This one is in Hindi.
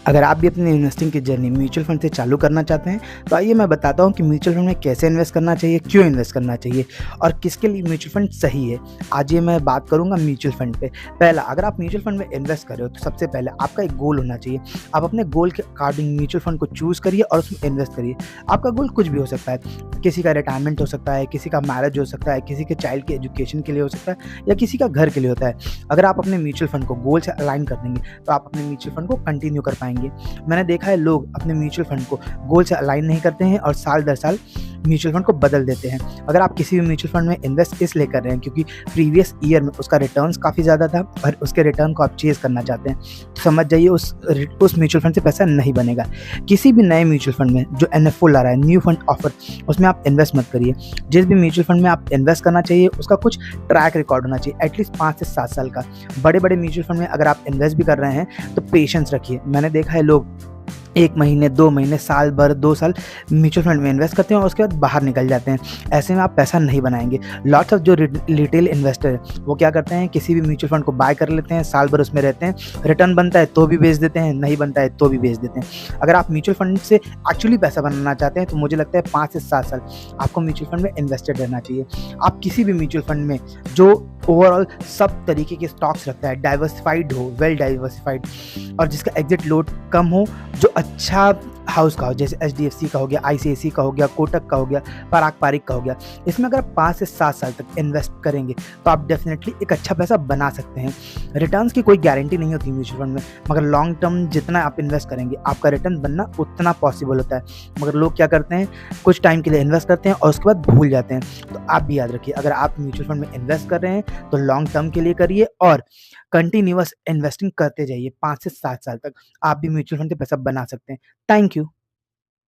अगर आप भी अपनी इन्वेस्टिंग की जर्नी म्यूचुअल फंड से चालू करना चाहते हैं, तो आइए मैं बताता हूँ कि म्यूचुअल फंड में कैसे इन्वेस्ट करना चाहिए, क्यों इन्वेस्ट करना चाहिए और किसके लिए म्यूचुअल फंड सही है। आज ये मैं बात करूँगा म्यूचुअल फंड पे। पहला, अगर आप म्यूचुअल फंड में इन्वेस्ट कर रहे हो, तो सबसे पहले आपका एक गोल होना चाहिए। आप अपने गोल के अकॉर्डिंग म्यूचुअल फंड को चूज़ करिए और उसमें इन्वेस्ट करिए। आपका गोल कुछ भी हो सकता है, किसी का रिटायरमेंट हो सकता है, किसी का मैरिज हो सकता है, किसी के चाइल्ड के एजुकेशन के लिए हो सकता है या किसी का घर के लिए होता है। अगर आप अपने म्यूचुअल फंड को गोल से अलाइन कर देंगे, तो आप अपने म्यूचुअल फंड को कंटिन्यू कर पाएँगे। मैंने देखा है लोग अपने म्यूचुअल फंड को गोल से अलाइन नहीं करते हैं और साल दर साल म्यूचुअल फंड को बदल देते हैं। अगर आप किसी भी म्यूचुअल फंड में इन्वेस्ट इसलिए कर रहे हैं क्योंकि प्रीवियस ईयर में उसका रिटर्न्स काफ़ी ज़्यादा था और उसके रिटर्न को आप चेज़ करना चाहते हैं, तो समझ जाइए उस म्यूचुअल फंड से पैसा नहीं बनेगा। किसी भी नए म्यूचुअल फंड में जो एनएफओ ला रहा है, न्यू फंड ऑफर, उसमें आप इन्वेस्ट मत करिए। जिस भी म्यूचुअल फंड में आप इन्वेस्ट करना चाहिए उसका कुछ ट्रैक रिकॉर्ड होना चाहिए, एटलीस्ट 5 से 7 साल का। बड़े-बड़े म्यूचुअल फंड में अगर आप इन्वेस्ट भी कर रहे हैं तो पेशेंस रखिए। मैंने देखा है लोग 1 महीने, 2 महीने, साल भर, 2 साल म्यूचुअल फंड में इन्वेस्ट करते हैं और उसके बाद बाहर निकल जाते हैं। ऐसे में आप पैसा नहीं बनाएँगे। लॉट्स ऑफ जो रिटेल इन्वेस्टर हैं, वो क्या करते हैं, किसी भी म्यूचुअल फंड को बाय कर लेते हैं, साल भर उसमें रहते हैं, रिटर्न बनता है तो भी बेच देते हैं, नहीं बनता है तो भी बेच देते हैं। अगर आप म्यूचुअल फंड से एक्चुअली पैसा बनाना चाहते हैं, तो मुझे लगता है 5 से 7 साल आपको म्यूचुअल फंड में इन्वेस्टेड रहना चाहिए। आप किसी भी म्यूचुअल फंड में जो ओवरऑल सब तरीके के स्टॉक्स रखता है, डाइवर्सिफाइड हो, वेल डाइवर्सिफाइड और जिसका एग्जिट लोड कम हो, जो अच्छा हाउस का हो, जैसे एचडीएफसी का हो गया, आईसीआईसी का हो गया, कोटक का हो गया, पराग पारिक का हो गया। इसमें अगर आप 5 से 7 साल तक इन्वेस्ट करेंगे तो आप डेफिनेटली एक अच्छा पैसा बना सकते हैं। रिटर्न्स की कोई गारंटी नहीं होती म्यूचुअल फंड में, मगर लॉन्ग टर्म जितना आप इन्वेस्ट करेंगे आपका रिटर्न बनना उतना पॉसिबल होता है। मगर लोग क्या करते हैं, कुछ टाइम के लिए इन्वेस्ट करते हैं और उसके बाद भूल जाते हैं। तो आप भी याद रखिए, अगर आप म्यूचुअल फंड में इन्वेस्ट कर रहे हैं तो लॉन्ग टर्म के लिए करिए और कंटिन्यूअस इन्वेस्टिंग करते जाइए 5 से 7 साल तक। आप भी म्यूचुअल फंड से पैसा बना सकते हैं। Thank you.